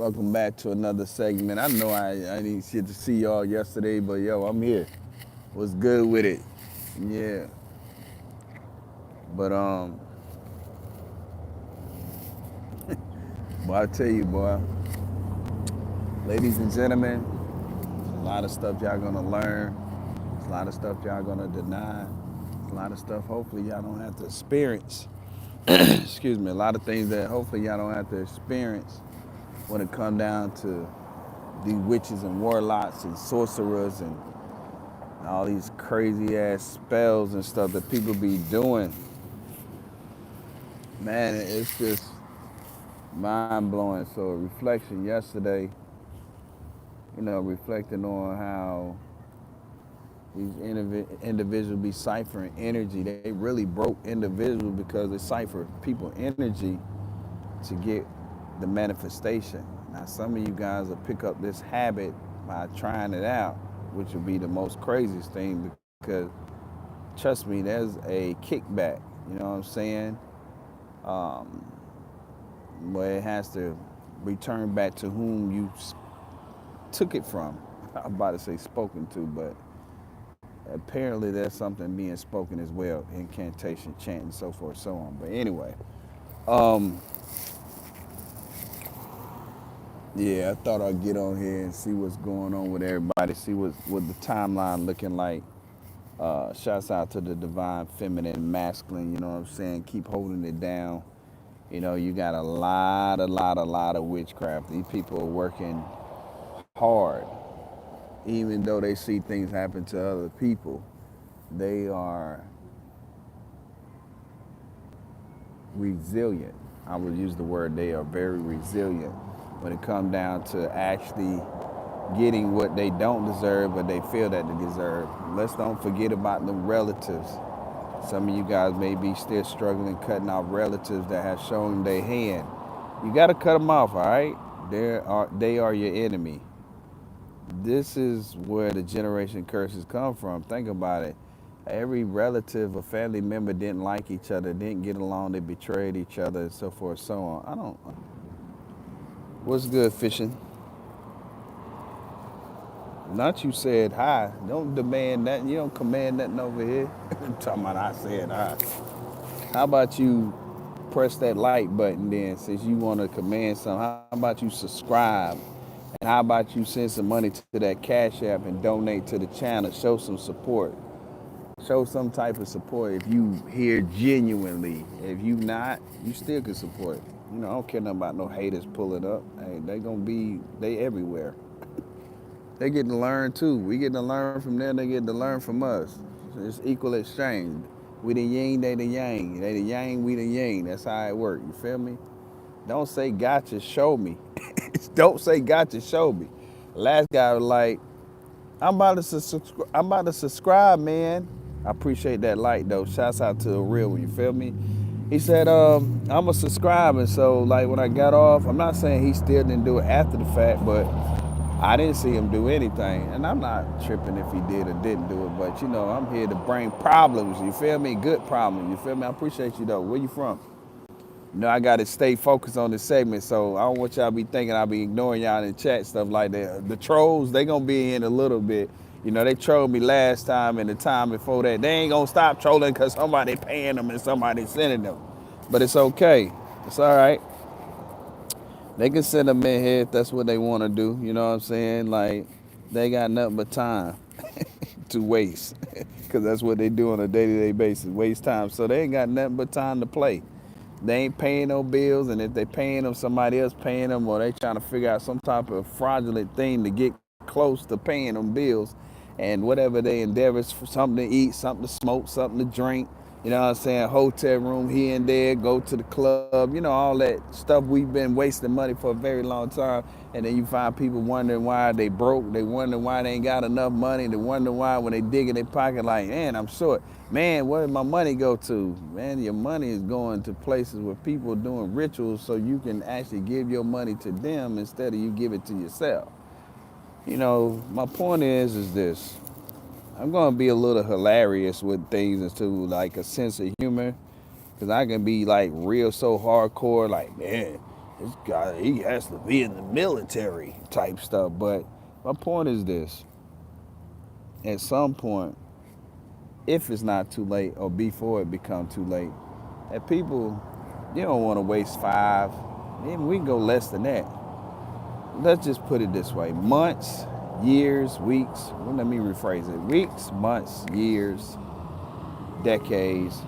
Welcome back to another segment. I know I didn't get to see y'all yesterday, but yo, I'm here. What's good with it? Yeah. But boy, I tell you, boy, ladies and gentlemen, a lot of stuff y'all gonna learn. There's a lot of stuff y'all gonna deny. There's a lot of stuff hopefully y'all don't have to experience. Excuse me. A lot of things that hopefully y'all don't have to experience when it come down to these witches and warlocks and sorcerers and all these crazy ass spells and stuff that people be doing. Man, it's just mind blowing. So, reflection yesterday, reflecting on how these individuals be ciphering energy. They really broke individuals because they cipher people energy to get the manifestation. Now, some of you guys will pick up this habit by trying it out, which would be the most craziest thing because, trust me, there's a kickback. You know what I'm saying? Where it has to return back to whom you took it from. I'm about to say spoken to, but apparently there's something being spoken as well, incantation, chant, and so forth, so on. But anyway, yeah, I thought I'd get on here and see what's going on with everybody, see what the timeline looking like. Shouts out to the divine feminine masculine, you know what I'm saying? Keep holding it down. You got a lot of witchcraft. These people are working hard. Even though they see things happen to other people, they are resilient. I would use the word they are very resilient when it comes down to actually getting what they don't deserve, but they feel that they deserve. Let's don't forget about the relatives. Some of you guys may be still struggling cutting off relatives that have shown their hand. You got to cut them off, all right? They are your enemy. This is where the generation curses come from. Think about it. Every relative or family member didn't like each other, didn't get along, they betrayed each other, and so forth, so on. What's good, fishing? Not you said hi. Don't demand nothing. You don't command nothing over here. I'm talking about I said hi. How about you press that like button then since you want to command something? How about you subscribe? And how about you send some money to that Cash App and donate to the channel? Show some support. Show some type of support if you here genuinely. If you not, you still can support. I don't care nothing about no haters pulling up. Hey, they everywhere. They getting to learn too. We getting to learn from them, they getting to learn from us. It's equal exchange. We the yin, they the yang. They the yang, we the yin. That's how it works. You feel me? Don't say gotcha, show me. Don't say gotcha, show me. Last guy was like, I'm about to subscribe, man. I appreciate that like though. Shouts out to a real one, you feel me? He said, I'm a subscriber, so like when I got off, I'm not saying he still didn't do it after the fact, but I didn't see him do anything. And I'm not tripping if he did or didn't do it, but I'm here to bring problems, you feel me? Good problems, you feel me? I appreciate you though. Where you from? I got to stay focused on this segment, so I don't want y'all to be thinking I'll be ignoring y'all in the chat, stuff like that. The trolls, they going to be in a little bit. They trolled me last time and the time before that. They ain't going to stop trolling because somebody paying them and somebody sending them. But it's okay. It's all right. They can send them in here if that's what they want to do. You know what I'm saying? Like, they got nothing but time to waste because that's what they do on a day-to-day basis, waste time. So they ain't got nothing but time to play. They ain't paying no bills, and if they paying them, somebody else paying them, or they trying to figure out some type of fraudulent thing to get close to paying them bills, and whatever they endeavors for something to eat, something to smoke, something to drink, you know what I'm saying, hotel room here and there, go to the club, all that stuff we've been wasting money for a very long time, and then you find people wondering why they broke, they wonder why they ain't got enough money, they wonder why when they dig in their pocket like, man, I'm short. Man, where did my money go to? Man, your money is going to places where people are doing rituals so you can actually give your money to them instead of you give it to yourself. My point is this. I'm going to be a little hilarious with things and too, like a sense of humor, because I can be like real so hardcore, like, man, this guy, he has to be in the military type stuff. But my point is this: at some point, if it's not too late or before it become too late, that people, you don't want to waste 5, even we can go less than that. Let's just put it this way: months, years, weeks. Well, let me rephrase it: weeks, months, years, decades,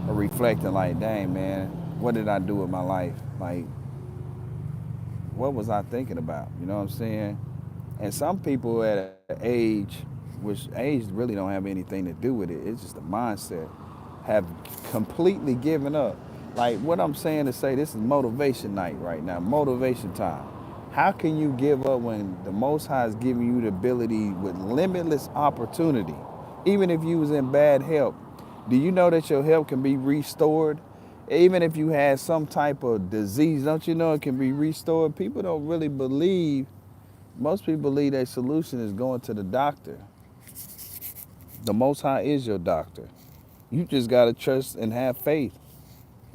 of reflecting like, dang man, what did I do with my life? Like, what was I thinking about? You know what I'm saying? And some people at an age, which age really don't have anything to do with it, it's just a mindset, have completely given up. Like what I'm saying to say, this is motivation night right now, motivation time. How can you give up when the Most High is giving you the ability with limitless opportunity? Even if you was in bad health, do you know that your health can be restored? Even if you had some type of disease, don't you know it can be restored? People don't really believe, most people believe their solution is going to the doctor. The Most High is your doctor. You just got to trust and have faith.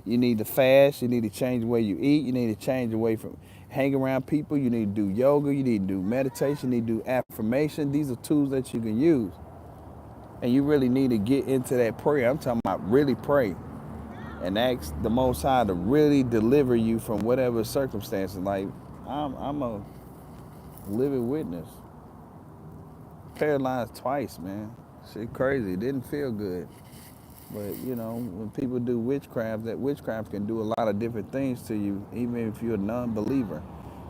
You need to fast. You need to change the way you eat. You need to change the way from hang around people. You need to do yoga. You need to do meditation. You need to do affirmation. These are tools that you can use. And you really need to get into that prayer. I'm talking about really pray and ask the Most High to really deliver you from whatever circumstances. Like, I'm a living witness. Paralyzed twice, man. Shit crazy. It didn't feel good. But you know, when people do witchcraft, that witchcraft can do a lot of different things to you, even if you're a non-believer.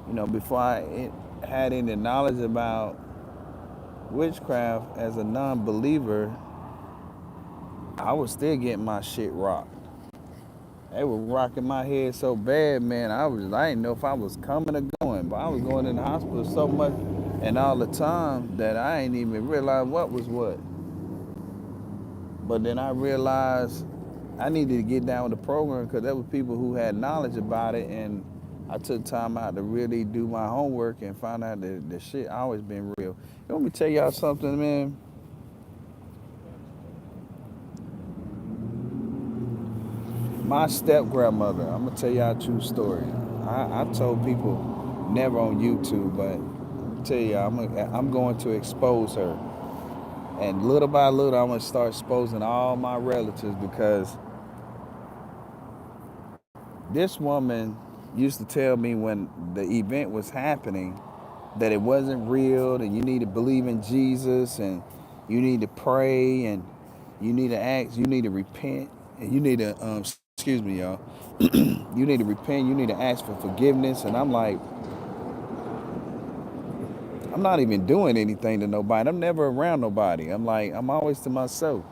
You know, before I had any knowledge about witchcraft as a non-believer, I was still getting my shit rocked. They were rocking my head so bad, man. I didn't know if I was coming or going, but I was going in the hospital so much and all the time that I ain't even realize what was what. But then I realized I needed to get down with the program because there were people who had knowledge about it, and I took time out to really do my homework and find out that the shit always been real. You want me to tell y'all something, man? My step grandmother, I'm gonna tell y'all a true story. I told people never on YouTube, but I'll tell y'all, I'm going to expose her. And little by little, I'm gonna start exposing all my relatives because this woman used to tell me when the event was happening that it wasn't real, and you need to believe in Jesus, and you need to pray, and you need to ask, you need to repent, and you need to, excuse me, y'all, you need to repent, you need to ask for forgiveness. And I'm like, I'm not even doing anything to nobody. I'm never around nobody. I'm like, I'm always to myself.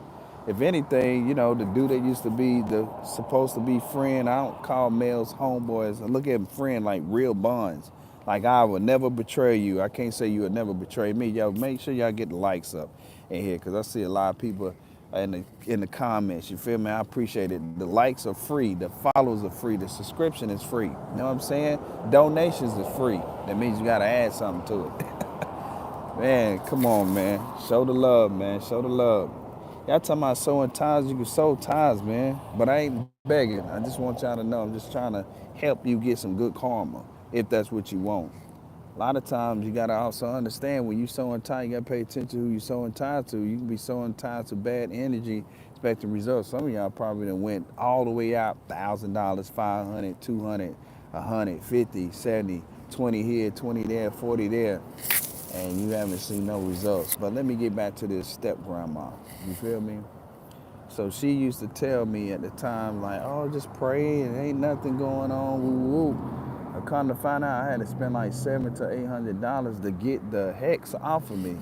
If anything, you know, the dude that used to be the supposed to be friend, I don't call males homeboys. I look at friend like real bonds. Like I would never betray you. I can't say you would never betray me. Y'all make sure y'all get the likes up in here because I see a lot of people in the comments. You feel me? I appreciate it. The likes are free. The follows are free. The subscription is free. You know what I'm saying? Donations is free. That means you got to add something to it. Man, come on, man. Show the love, man. Show the love. Y'all talking about sowing ties, you can sow ties, man. But I ain't begging. I just want y'all to know I'm just trying to help you get some good karma, if that's what you want. A lot of times you gotta also understand when you sowing ties, you gotta pay attention to who you sowing ties to. You can be sowing ties to bad energy, expecting results. Some of y'all probably done went all the way out, $1,000, 500, 200, 150, 70, 20 here, 20 there, 40 there, and you haven't seen no results. But let me get back to this step grandma. You feel me? So she used to tell me at the time, like, oh, just pray and ain't nothing going on, woo woo. I come to find out I had to spend like $700 to $800 to get the hex off of me.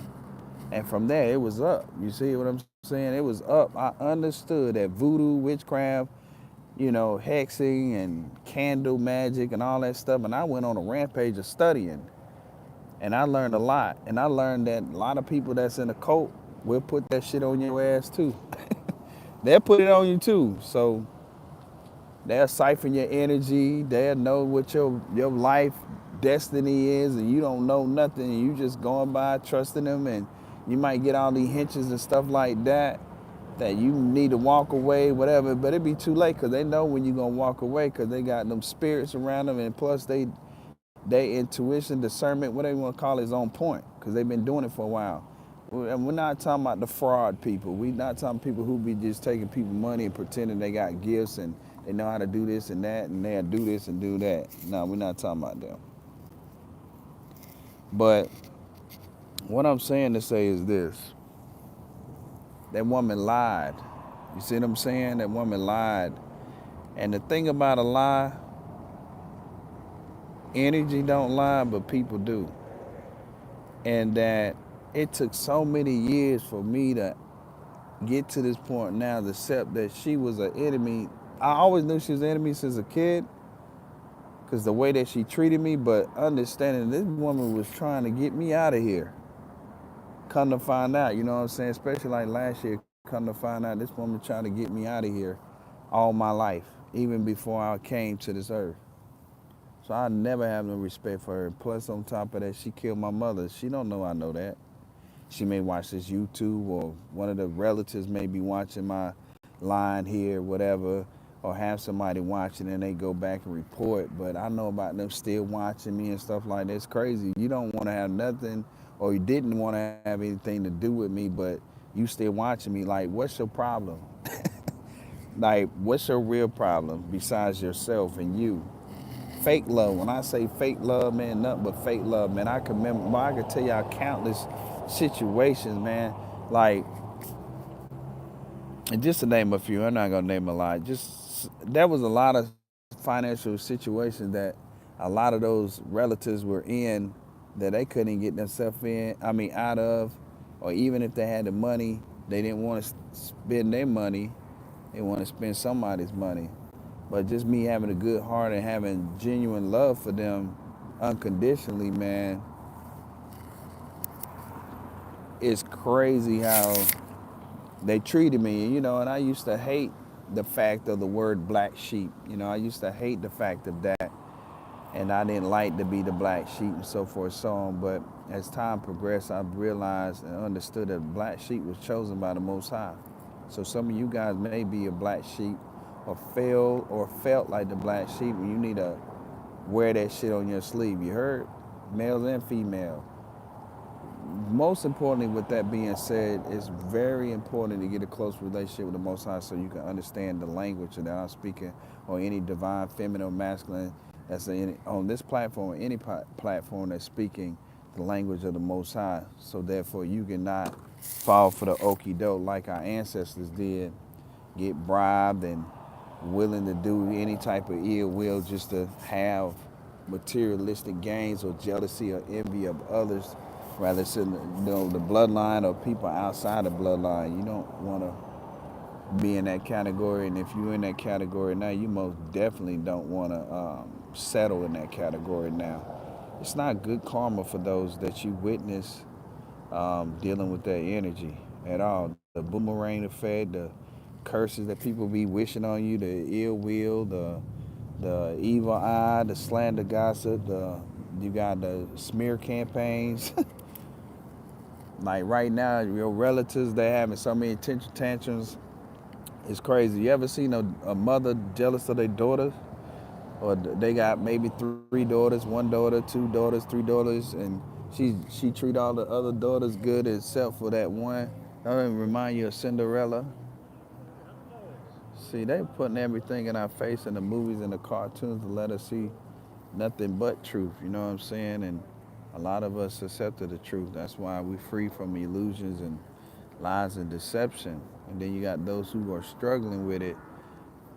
And from there, it was up. You see what I'm saying? It was up. I understood that voodoo, witchcraft, you know, hexing and candle magic and all that stuff. And I went on a rampage of studying. And I learned a lot. And I learned that a lot of people that's in a cult will put that shit on your ass too. They'll put it on you too. So they'll siphon your energy. They'll know what your life destiny is, and you don't know nothing. And you just going by trusting them, and you might get all these hinges and stuff like that. that you need to walk away, whatever. But it be too late because they know when you gonna walk away because they got them spirits around them, and plus they intuition, discernment, whatever you want to call it, is on point because they've been doing it for a while. And we're not talking about the fraud people. We're not talking people who be just taking people money and pretending they got gifts and they know how to do this and that and they'll do this and do that. No, we're not talking about them. But what I'm saying to say is this. That woman lied. You see what I'm saying? That woman lied. And the thing about a lie, energy don't lie, but people do. And that it took so many years for me to get to this point now to accept that she was an enemy. I always knew she was an enemy since a kid because the way that she treated me, but understanding this woman was trying to get me out of here. Come to find out, you know what I'm saying? Especially like last year, come to find out this woman trying to get me out of here all my life, even before I came to this earth. So I never have no respect for her. Plus, on top of that, she killed my mother. She don't know I know that. She may watch this YouTube, or one of the relatives may be watching my line here, whatever, or have somebody watching and they go back and report. But I know about them still watching me and stuff like that. It's crazy. You don't want to have nothing, or you didn't want to have anything to do with me, but you still watching me. Like, what's your problem? Like, what's your real problem besides yourself and you? Fake love. When I say fake love, man, nothing but fake love, man. I can remember, I could tell y'all countless situations, man. Like, and just to name a few, I'm not gonna name a lot. Just there was a lot of financial situations that a lot of those relatives were in that they couldn't get themselves in. I mean, out of, or even if they had the money, they didn't want to spend their money. They want to spend somebody's money. But just me having a good heart and having genuine love for them unconditionally, man, it's crazy how they treated me, you know, and I used to hate the fact of the word black sheep. You know, I used to hate the fact of that. And I didn't like to be the black sheep and so forth and so on. But as time progressed, I realized and understood that black sheep was chosen by the Most High. So some of you guys may be a black sheep or felt like the black sheep, and you need to wear that shit on your sleeve. You heard? Males and female. Most importantly, with that being said, it's very important to get a close relationship with the Most High so you can understand the language that I'm speaking, or any divine, feminine, or masculine that's on this platform, or any platform that's speaking the language of the Most High. So therefore, you cannot fall for the okie doke like our ancestors did, get bribed and willing to do any type of ill will just to have materialistic gains or jealousy or envy of others, rather it's in the bloodline or people outside the bloodline. You don't want to be in that category, and if you're in that category now, you most definitely don't want to settle in that category now. It's not good karma for those that you witness dealing with that energy at all. The boomerang effect, the curses that people be wishing on you, the ill will, the evil eye, the slander gossip, you got the smear campaigns. Like right now, your relatives, they having so many attention tantrums. It's crazy. You ever seen a mother jealous of their daughters? Or they got maybe three daughters, one daughter, two daughters, three daughters, and she treat all the other daughters good except for that one. That even remind you of Cinderella. See, they putting everything in our face in the movies and the cartoons to let us see nothing but truth, you know what I'm saying? And a lot of us accepted the truth. That's why we free from illusions and lies and deception. And then you got those who are struggling with it,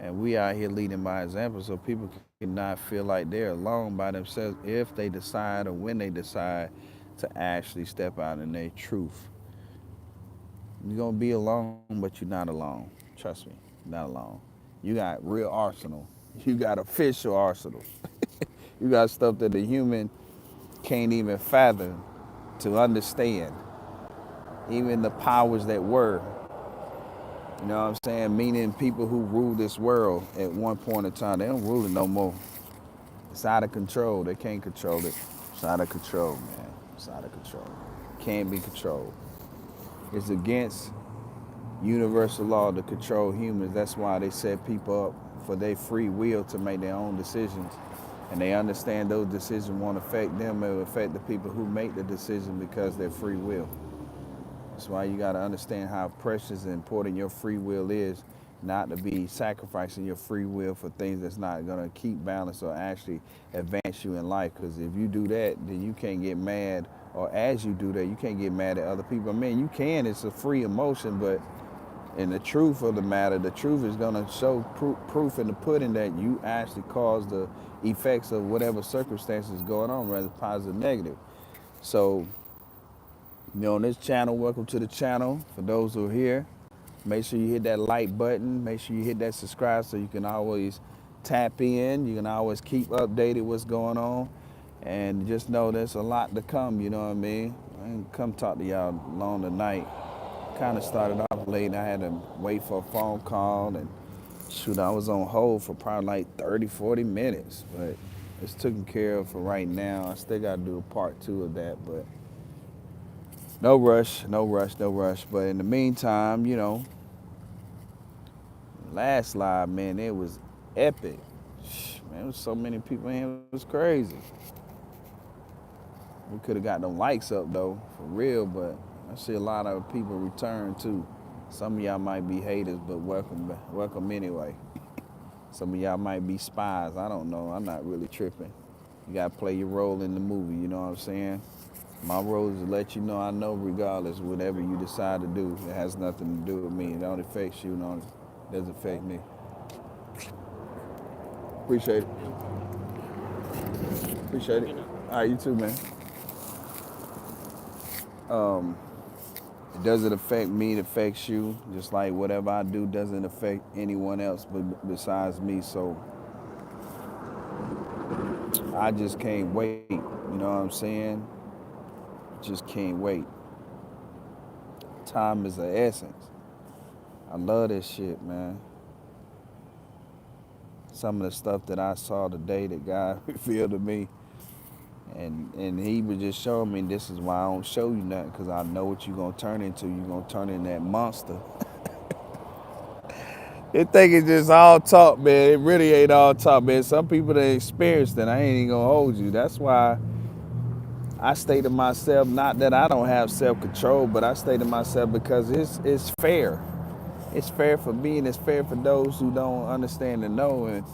and we out here leading by example so people cannot feel like they're alone by themselves if they decide or when they decide to actually step out in their truth. You're going to be alone, but you're not alone. Trust me, you're not alone. You got real arsenal. You got official arsenal. You got stuff that the human can't even fathom to understand. Even the powers that were. You know what I'm saying? Meaning people who rule this world at one point in time, they don't rule it no more. It's out of control. They can't control it. It's out of control, man. It's out of control. Can't be controlled. It's against universal law to control humans. That's why they set people up for their free will to make their own decisions. And they understand those decisions won't affect them, it will affect the people who make the decision because they're free will. That's why you got to understand how precious and important your free will is, not to be sacrificing your free will for things that's not going to keep balance or actually advance you in life. Because if you do that, then you can't get mad, or as you do that, you can't get mad at other people. I mean, you can, it's a free emotion, but in the truth of the matter, the truth is going to show proof in the pudding that you actually caused the effects of whatever circumstances going on, whether positive or negative. So, on this channel, welcome to the channel. For those who are here, make sure you hit that like button. Make sure you hit that subscribe so you can always tap in. You can always keep updated what's going on. And just know there's a lot to come, you know what I mean? I ain't come talk to y'all long tonight. Kind of started off late. I had to wait for a phone call and shoot, I was on hold for probably like 30, 40 minutes. But it's taken care of for right now. I still got to do a part two of that, but no rush, no rush, no rush. But in the meantime, last live, man, it was epic. Man, there was so many people in here, it was crazy. We could have got them likes up though, for real, but I see a lot of people return too. Some of y'all might be haters, but welcome anyway. Some of y'all might be spies. I don't know. I'm not really tripping. You gotta play your role in the movie, you know what I'm saying? My role is to let you know I know regardless, whatever you decide to do, it has nothing to do with me. It don't affect you, it doesn't affect me. Appreciate it. Appreciate it. All right, you too, man. It doesn't affect me, it affects you. Just like whatever I do doesn't affect anyone else but besides me. So I just can't wait. You know what I'm saying? Just can't wait. Time is the essence. I love this shit, man. Some of the stuff that I saw today that God revealed to me. And he was just showing me this is why I don't show you nothing, because I know what you're going to turn into. You're going to turn into that monster. They think it's just all talk, man. It really ain't all talk, man. Some people that experienced it, I ain't even going to hold you. That's why I stay to myself, not that I don't have self-control, but I stay to myself because it's fair. It's fair for me and it's fair for those who don't understand and know. And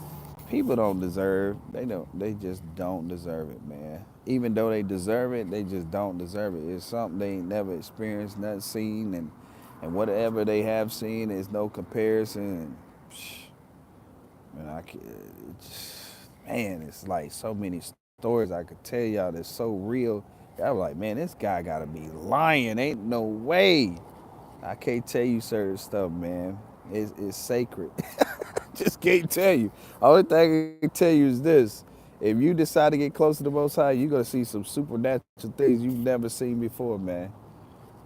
people don't deserve, they just don't deserve it, man. Even though they deserve it, they just don't deserve it. It's something they ain't never experienced, not seen, and whatever they have seen is no comparison. And I can, man, it's like so many stories I could tell y'all that's so real. I was like, man, this guy gotta be lying. Ain't no way. I can't tell you certain stuff, man. It's sacred. Just can't tell you. Only thing I can tell you is this. If you decide to get close to the Most High, you're going to see some supernatural things you've never seen before, man.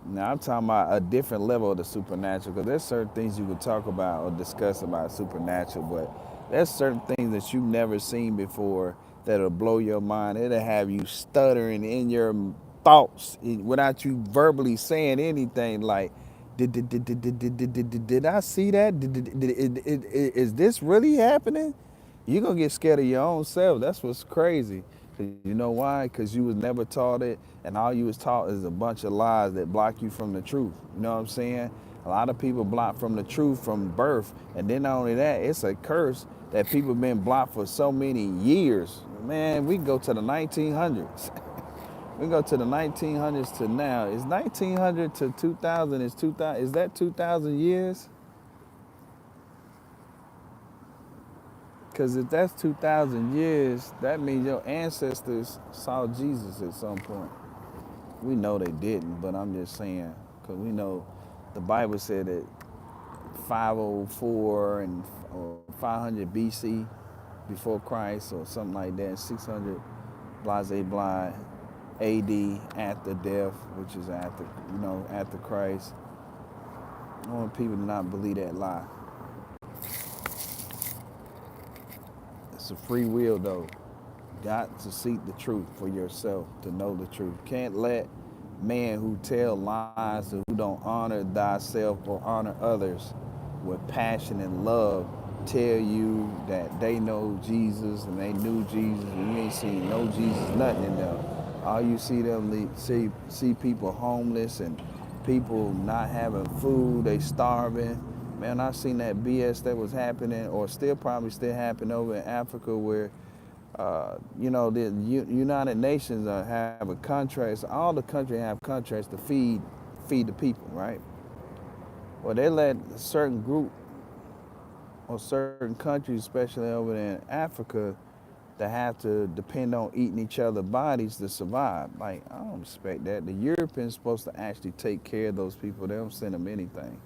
Now, I'm talking about a different level of the supernatural, because there's certain things you can talk about or discuss about supernatural, but there's certain things that you've never seen before that'll blow your mind. It'll have you stuttering in your thoughts without you verbally saying anything like, did I see that? Is this really happening? You're going to get scared of your own self. That's what's crazy. You know why? Because you was never taught it, and all you was taught is a bunch of lies that block you from the truth. You know what I'm saying? A lot of people block from the truth from birth, and then not only that, it's a curse that people been blocked for so many years. Man, we can go to the 1900s. We go to the 1900s to now. Is 1900 to 2000 is 2000? Is that 2,000 years? Because if that's 2,000 years, that means your ancestors saw Jesus at some point. We know they didn't, but I'm just saying, because we know the Bible said that 504 and or 500 BC before Christ or something like that, 600 blase blah AD after death, which is after Christ. I want people to not believe that lie. It's a free will though. Got to seek the truth for yourself, to know the truth. Can't let men who tell lies or who don't honor thyself or honor others with passion and love tell you that they know Jesus and they knew Jesus and you ain't seen no Jesus nothing in them. All you see them see people homeless and people not having food, they starving. Man, I seen that BS that was happening or still probably still happening over in Africa where the United Nations have a contract. So all the countries have contracts to feed the people, right? Well, they let a certain group or certain countries, especially over in Africa, that have to depend on eating each other's bodies to survive. Like, I don't respect that. The Europeans supposed to actually take care of those people. They don't send them anything.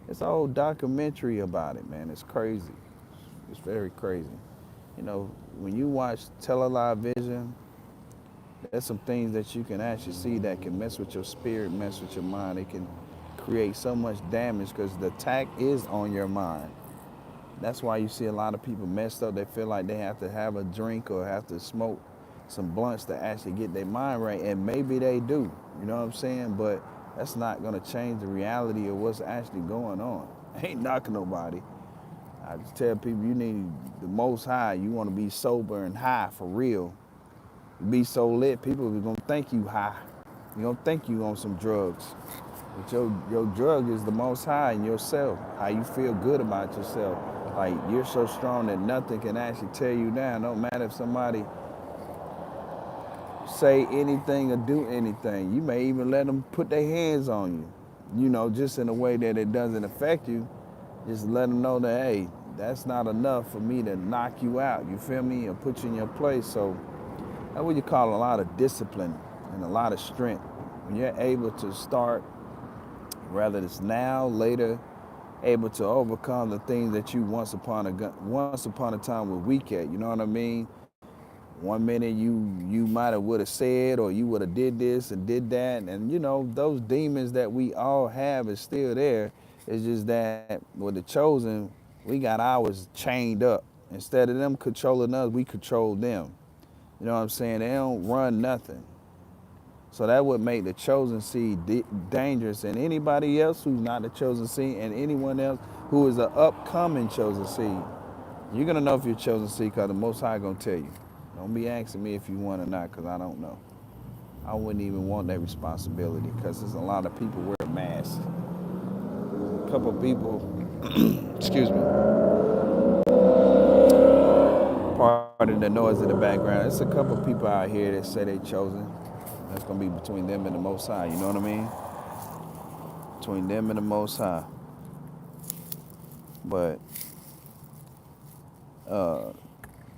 It's a whole documentary about it, man. It's crazy. It's very crazy. When you watch television, there's some things that you can actually see that can mess with your spirit, mess with your mind. It can create so much damage because the attack is on your mind. That's why you see a lot of people messed up. They feel like they have to have a drink or have to smoke some blunts to actually get their mind right. And maybe they do, you know what I'm saying? But that's not going to change the reality of what's actually going on. I ain't knocking nobody. I just tell people you need the most high. You want to be sober and high for real. Be so lit, people are going to think you high. You're going to think you on some drugs. But your drug is the most high in yourself, how you feel good about yourself. Like, you're so strong that nothing can actually tear you down. No matter if somebody say anything or do anything. You may even let them put their hands on you, just in a way that it doesn't affect you. Just let them know that, hey, that's not enough for me to knock you out, you feel me, or put you in your place. So that's what you call a lot of discipline and a lot of strength. When you're able to start, whether it's now, later, able to overcome the things that you once upon a time were weak at. You know what I mean? One minute you might have would have said or you would have did this and did that, and those demons that we all have is still there. It's just that with the chosen, we got ours chained up. Instead of them controlling us, we control them. You know what I'm saying? They don't run nothing. So that would make the chosen seed dangerous, and anybody else who's not the chosen seed and anyone else who is an upcoming chosen seed, you're going to know if you're chosen seed because the Most High going to tell you. Don't be asking me if you want or not because I don't know. I wouldn't even want that responsibility because there's a lot of people wear masks. A couple of people, excuse me, pardon the noise in the background. There's a couple of people out here that say they chosen. That's going to be between them and the Most High, you know what I mean? Between them and the Most High. But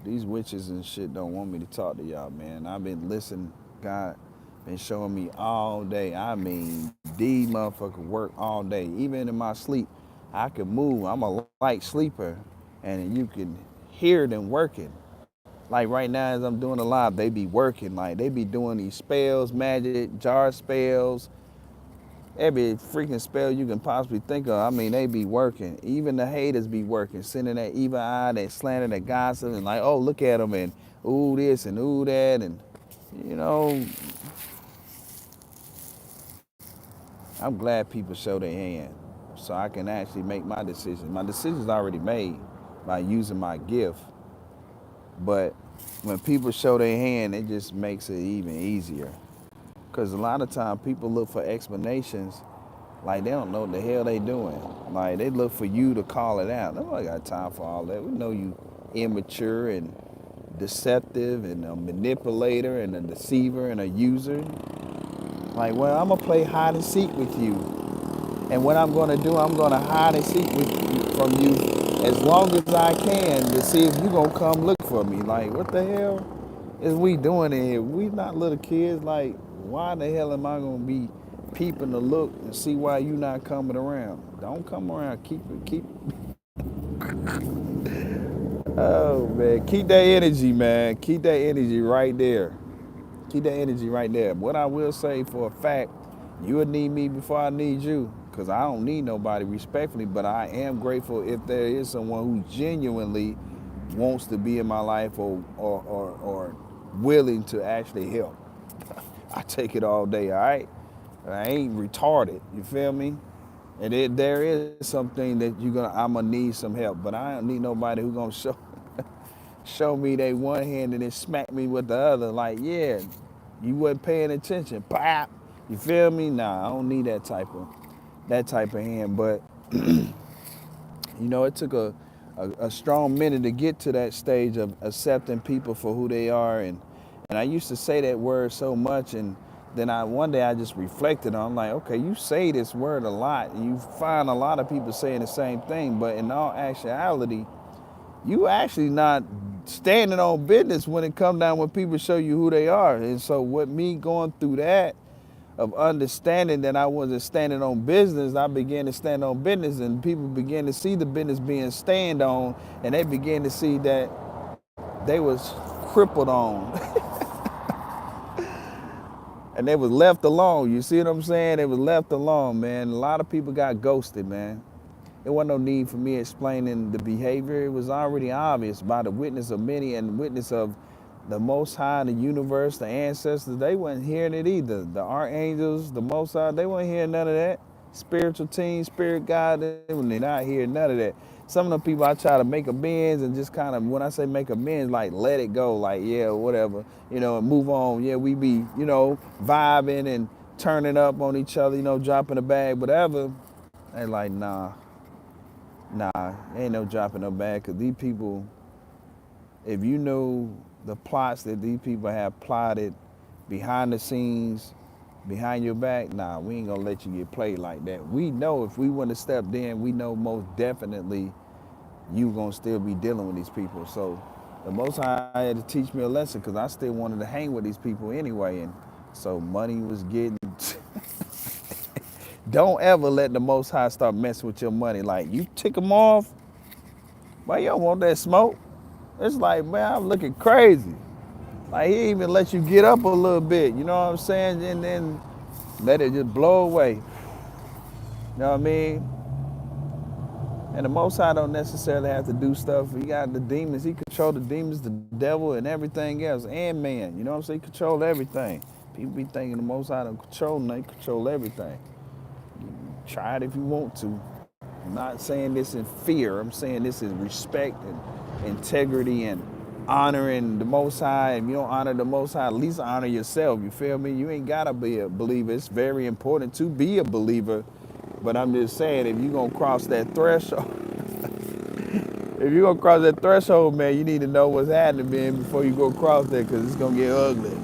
these witches and shit don't want me to talk to y'all, man. I've been listening. God been showing me all day. I mean, these motherfuckers work all day. Even in my sleep, I can move. I'm a light sleeper, and you can hear them working. Like right now, as I'm doing a live, they be working. Like they be doing these spells, magic, jar spells, every freaking spell you can possibly think of. I mean, they be working. Even the haters be working, sending that evil eye, that slander, that gossip, and like, oh, look at them, and ooh this and ooh that, and I'm glad people show their hand so I can actually make my decision. My decision's already made by using my gift, but when people show their hand, it just makes it even easier. Because a lot of times people look for explanations like they don't know what the hell they doing. Like they look for you to call it out. Nobody got time for all that. We know you immature and deceptive and a manipulator and a deceiver and a user. Like, well, I'm gonna play hide and seek with you. And what I'm gonna do, I'm gonna hide and seek from you as long as I can to see if you gonna come look for me. Like, what the hell is we doing in here? We not little kids. Like, why the hell am I gonna be peeping to look and see why you not coming around? Don't come around. Keep. Oh man, keep that energy, man. Keep that energy right there. Keep that energy right there. What I will say for a fact, you will need me before I need you, because I don't need nobody respectfully, but I am grateful if there is someone who genuinely wants to be in my life or willing to actually help. I take it all day, all right? I ain't retarded, you feel me? And there is something that I'm gonna need some help, but I don't need nobody who gonna show me they one hand and then smack me with the other. Like, yeah, you wasn't paying attention. Pop. You feel me? Nah, I don't need that type of hand. But it took a strong minute to get to that stage of accepting people for who they are. And I used to say that word so much, and then one day I just reflected on, like, okay, you say this word a lot, and you find a lot of people saying the same thing, but in all actuality, you actually not standing on business when it come down when people show you who they are. And so with me going through that of understanding that I wasn't standing on business, I began to stand on business, and people began to see the business being stand on, and they began to see that they was crippled on and they was left alone. You see what I'm saying? They was left alone, man. A lot of people got ghosted, man. There wasn't no need for me explaining the behavior. It was already obvious by the witness of many and the witness of the Most High, the universe, the ancestors. They weren't hearing it either. The archangels, the Most High, they weren't hearing none of that. Spiritual team, spirit God, they were not hearing none of that. Some of the people I try to make amends and just kind of, when I say make amends, like let it go, like yeah, whatever, and move on. Yeah, we be, vibing and turning up on each other, dropping a bag, whatever. They like, nah, ain't no dropping no bag, because these people, if you know the plots that these people have plotted behind the scenes, behind your back, nah, we ain't gonna let you get played like that. We know if we wouldn't have stepped in, we know most definitely you gonna still be dealing with these people. So the Most High had to teach me a lesson, because I still wanted to hang with these people anyway. And so money was getting don't ever let the Most High start messing with your money. Like, you tick them off, why you don't want that smoke? It's like, man, I'm looking crazy. Like, he even let you get up a little bit, you know what I'm saying? And then let it just blow away. You know what I mean? And the Most High don't necessarily have to do stuff. He got the demons. He control the demons, the devil, and everything else, and man. You know what I'm saying? He control everything. People be thinking the Most High don't control, and they control everything. Try it if you want to. I'm not saying this in fear. I'm saying this in respect and integrity and honoring the Most High. If you don't honor the Most High, at least honor yourself. You feel me? You ain't gotta be a believer. It's very important to be a believer. But I'm just saying, if you're gonna cross that threshold, man, you need to know what's happening, man, before you go across there, because it's gonna get ugly.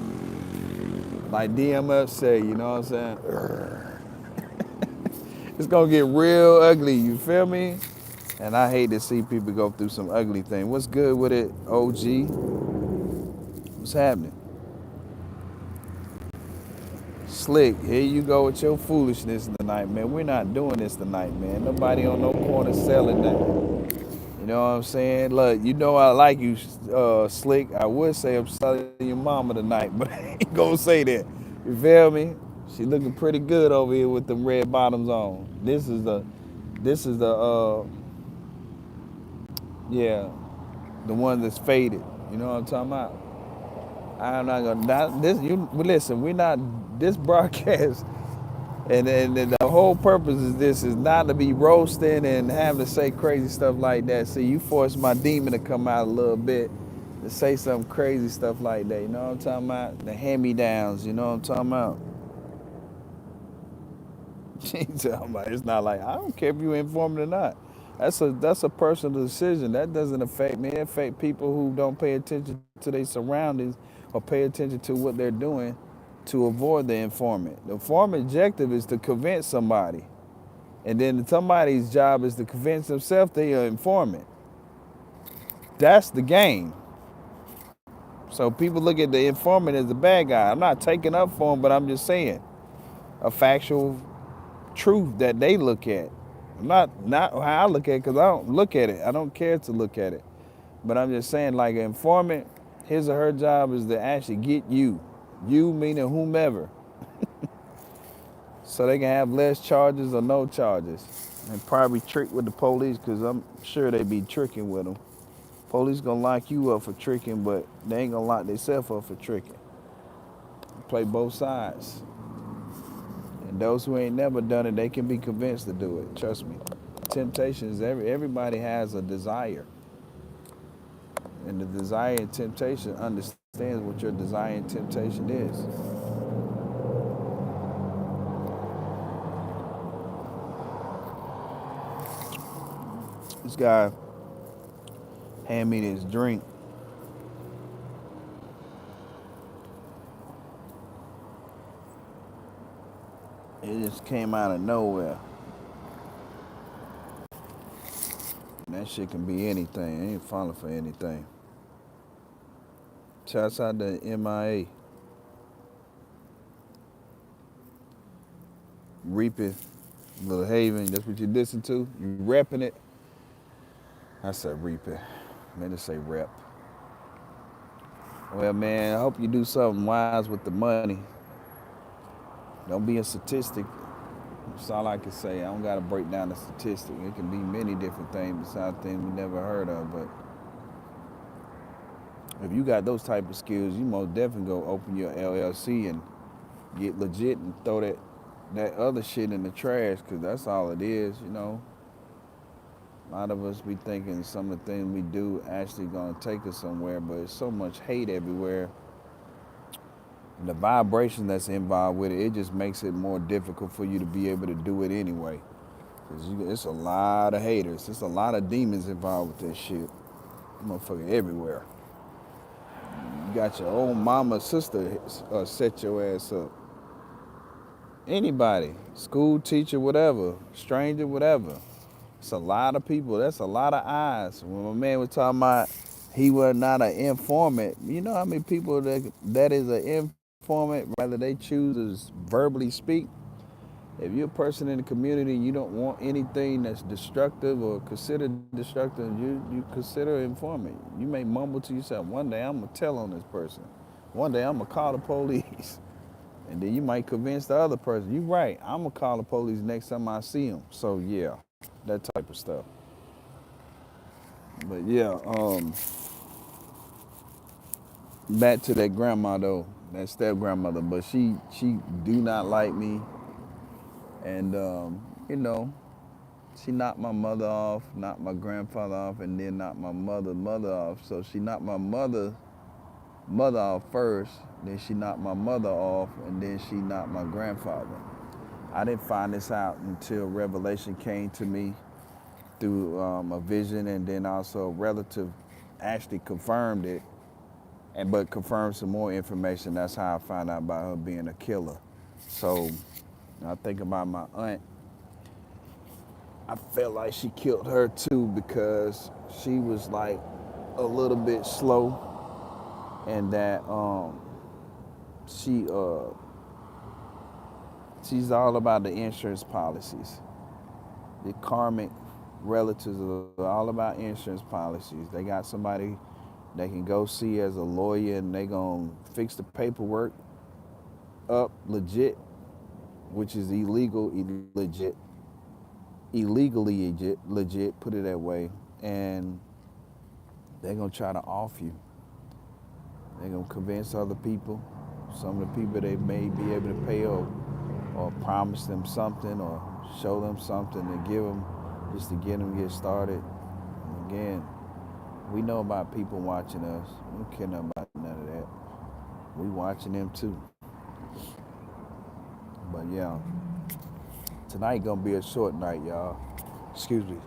Like DMF say, you know what I'm saying? It's gonna get real ugly, you feel me? And I hate to see people go through some ugly thing. What's good with it, OG? What's happening? Slick, here you go with your foolishness tonight, man. We're not doing this tonight, man. Nobody on no corner selling nothing. You know what I'm saying? Look, I like you, Slick. I would say I'm selling your mama tonight, but I ain't gonna say that. You feel me? She looking pretty good over here with them red bottoms on. This is the yeah, the one that's faded. You know what I'm talking about? I'm not gonna this. You listen. We're not this broadcast, and the whole purpose is this is not to be roasting and having to say crazy stuff like that. See, you forced my demon to come out a little bit to say some crazy stuff like that. You know what I'm talking about? The hand-me-downs. You know what I'm talking about? It's not like I don't care if you informed or not. That's a personal decision. That doesn't affect me. It affects people who don't pay attention to their surroundings or pay attention to what they're doing to avoid the informant. The informant objective is to convince somebody. And then somebody's job is to convince themselves they are informant. That's the game. So people look at the informant as the bad guy. I'm not taking up for him, but I'm just saying a factual truth that they look at. Not how I look at it, because I don't look at it. I don't care to look at it. But I'm just saying, like an informant, his or her job is to actually get you. You meaning whomever. So they can have less charges or no charges. And probably trick with the police, because I'm sure they be tricking with them. Police gonna lock you up for tricking, but they ain't gonna lock themselves up for tricking. play both sides. And those who ain't never done it, they can be convinced to do it. Trust me. Temptations, everybody has a desire. And the desire and temptation understands what your desire and temptation is. This guy handed me this drink. It just came out of nowhere. And that shit can be anything. It ain't falling for anything. Shouts out to MIA. Reaping, Little Haven. That's what you listen to? You repping it? I said reaping. Man, just say rep. Well, man, I hope you do something wise with the money. Don't be a statistic. That's all I can say. I don't got to break down the statistic. It can be many different things besides things we never heard of. But if you got those type of skills, you most definitely go open your LLC and get legit and throw that other shit in the trash, because that's all it is, you know. A lot of us be thinking some of the things we do actually gonna take us somewhere, but it's so much hate everywhere. The vibration that's involved with it, it just makes it more difficult for you to be able to do it anyway. Because it's a lot of haters. It's a lot of demons involved with that shit. Motherfucker everywhere. You got your own mama, sister set your ass up. Anybody, school teacher, whatever, stranger, whatever. It's a lot of people. That's a lot of eyes. When my man was talking about he was not an informant, you know how many people that is an informant, rather they choose to verbally speak? If you're a person in the community and you don't want anything that's destructive or considered destructive, you consider an informant. You may mumble to yourself, one day I'm going to tell on this person. One day I'm going to call the police. And then you might convince the other person, you're right, I'm going to call the police next time I see them. So yeah, that type of stuff. But yeah, back to that grandma though, that step-grandmother, but she do not like me. And, you know, she knocked my mother off, knocked my grandfather off, and then knocked my mother off. So she knocked my mother off first, then she knocked my mother off, and then she knocked my grandfather. I didn't find this out until revelation came to me through a vision, and then also a relative actually confirmed it, but confirmed some more information. That's how I found out about her being a killer. So I think about my aunt. I felt like she killed her too, because she was like a little bit slow, and that she's all about the insurance policies. The karmic relatives are all about insurance policies. They got somebody they can go see as a lawyer, and they gonna fix the paperwork up legit, which is illegally legit, put it that way, and they're gonna try to off you. They're gonna convince other people, some of the people they may be able to pay, or promise them something, or show them something to give them, just to get them to get started. And again, we know about people watching us. We don't care nothing about none of that. We watching them too. But yeah, tonight gonna be a short night, y'all. Excuse me.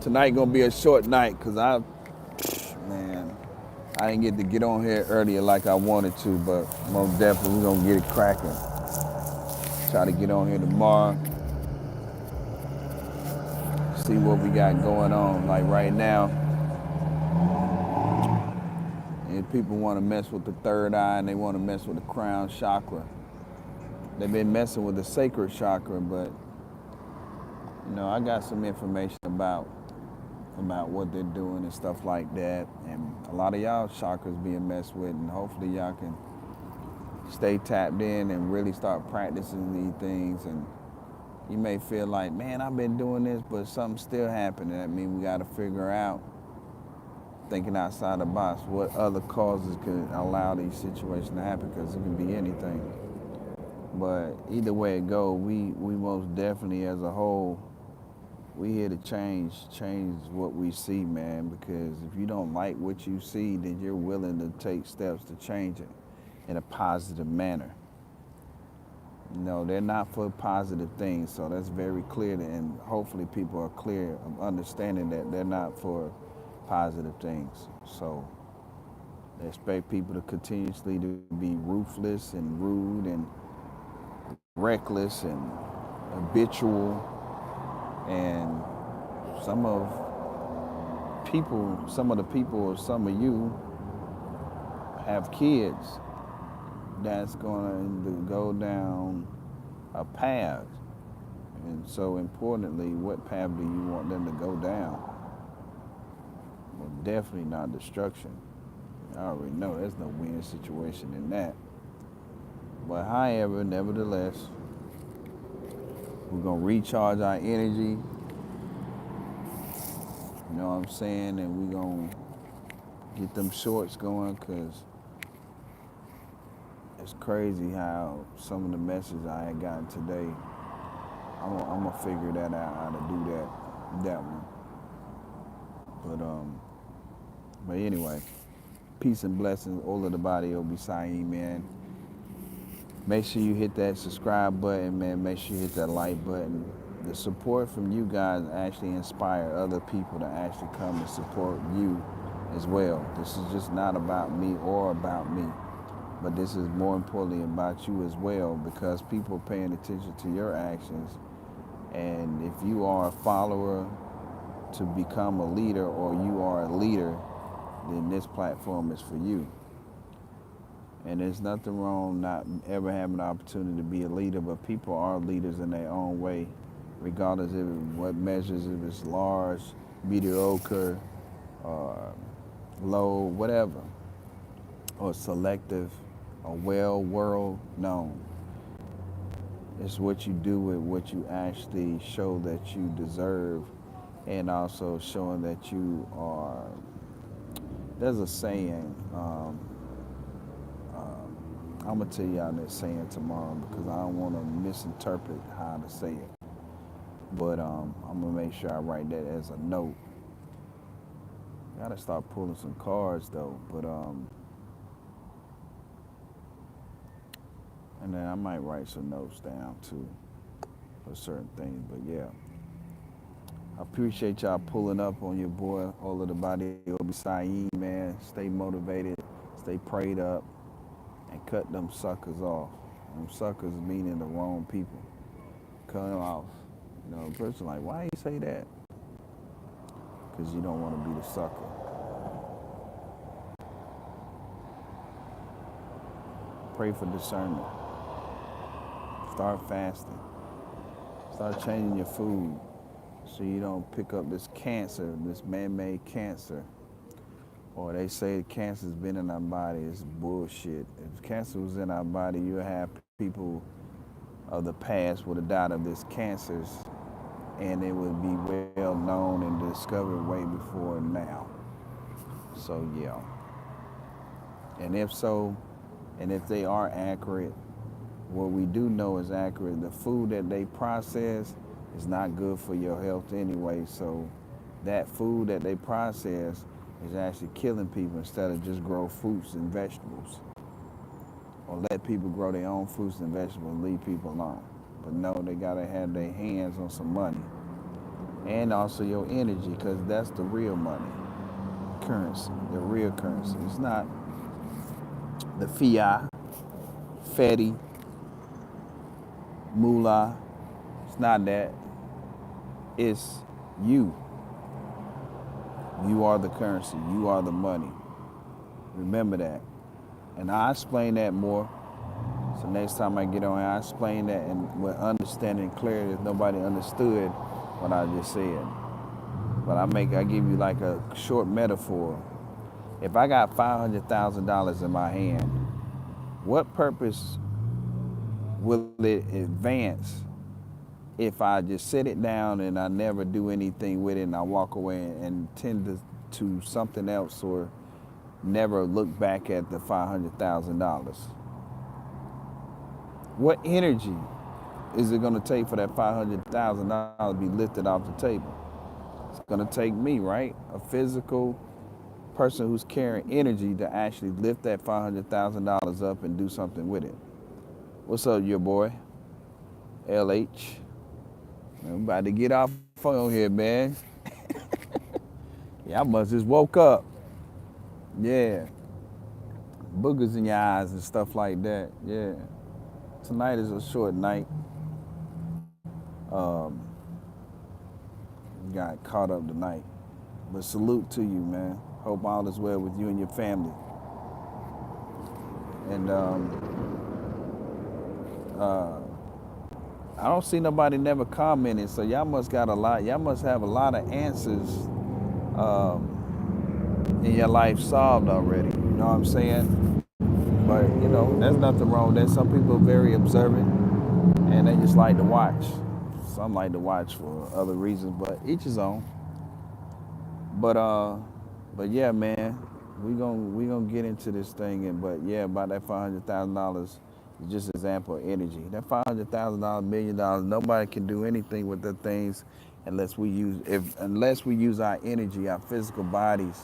Tonight gonna be a short night, cause I didn't get on here earlier like I wanted to, but most definitely we're gonna get it cracking. Try to get on here tomorrow. See what we got going on. Like right now, if people want to mess with the third eye and they want to mess with the crown chakra, they've been messing with the sacred chakra, but you know, I got some information about what they're doing and stuff like that, and a lot of y'all chakras being messed with, and hopefully y'all can stay tapped in and really start practicing these things. And you may feel like, man, I've been doing this, but something's still happening. That means we got to figure out thinking outside the box. What other causes could allow these situations to happen? Because it can be anything. But either way it go, we most definitely as a whole, we here to change what we see, man. Because if you don't like what you see, then you're willing to take steps to change it in a positive manner. No, they're not for positive things, so that's very clear, and hopefully people are clear of understanding that they're not for positive things. So they expect people to continuously to be ruthless and rude and reckless and habitual, and some of some of the people, or some of you have kids that's going to go down a path. And so importantly, what path do you want them to go down? Well, definitely not destruction. I already know there's no win situation in that. But however, nevertheless, we're going to recharge our energy. You know what I'm saying? And we're going to get them shorts going, because it's crazy how some of the messages I had gotten today, I'm gonna figure that out, how to do that one. But anyway, peace and blessings. Olabade Olugbsean, man. Make sure you hit that subscribe button, man. Make sure you hit that like button. The support from you guys actually inspire other people to actually come and support you as well. This is just not about me or about me, but this is more importantly about you as well, because people are paying attention to your actions. And if you are a follower to become a leader, or you are a leader, then this platform is for you. And there's nothing wrong not ever having the opportunity to be a leader, but people are leaders in their own way, regardless of what measures, if it's large, mediocre, or low, whatever, or selective, or well world known. It's what you do with what you actually show that you deserve, and also showing that you are. There's a saying, I'm going to tell y'all that saying tomorrow, because I don't want to misinterpret how to say it. But I'm going to make sure I write that as a note. Got to start pulling some cards, though. But and then I might write some notes down, too, for certain things. But, yeah. I appreciate y'all pulling up on your boy, Olabade Olugbsean, man. Stay motivated, stay prayed up, and cut them suckers off. Them suckers meaning the wrong people. Cut them off. You know, a person like, why you say that? Because you don't want to be the sucker. Pray for discernment. Start fasting. Start changing your food, so you don't pick up this cancer, this man-made cancer. Or they say cancer's been in our body. It's bullshit. If cancer was in our body, you would have people of the past would have died of this cancers, and it would be well known and discovered way before now. So yeah. And if so, and if they are accurate, what we do know is accurate. The food that they process is not good for your health anyway. So that food that they process is actually killing people, instead of just grow fruits and vegetables. Or let people grow their own fruits and vegetables and leave people alone. But no, they gotta have their hands on some money. And also your energy, because that's the real money. Currency, the real currency. It's not the fiat, Fetty, moolah. It's not that. It's you. You are the currency. You are the money. Remember that. And I explain that more. So next time I get on here, I explain that and with understanding and clarity, if nobody understood what I just said. But I give you like a short metaphor. If I got $500,000 in my hand, what purpose will it advance if I just sit it down and I never do anything with it, and I walk away and tend to something else or never look back at the $500,000. What energy is it going to take for that $500,000 to be lifted off the table? It's going to take me, right? A physical person who's carrying energy to actually lift that $500,000 up and do something with it. What's up, your boy? LH. I'm about to get off on here, man. Yeah, I must just woke up. Yeah. Boogers in your eyes and stuff like that. Yeah. Tonight is a short night. Um, got caught up tonight. But salute to you, man. Hope all is well with you and your family. And I don't see nobody never commenting, so y'all must got a lot. Y'all must have a lot of answers in your life solved already. You know what I'm saying? But you know, there's nothing wrong with that. Some people are very observant, and they just like to watch. Some like to watch for other reasons, but each his own. But yeah, man, we gonna get into this thing, and but yeah, about that $500,000 is just an example of energy. That $500,000, $1,000,000, nobody can do anything with the things unless we use our energy, our physical bodies,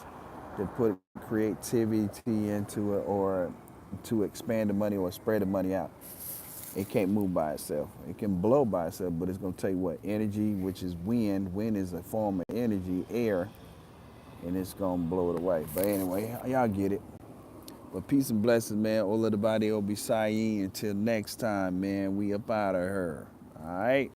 to put creativity into it or to expand the money or spread the money out. It can't move by itself. It can blow by itself, but it's gonna take what? Energy, which is wind. Wind is a form of energy, air, and it's gonna blow it away. But anyway, y'all get it. But peace and blessings, man. Olabade Olugbsean. Until next time, man. We up out of her. All right.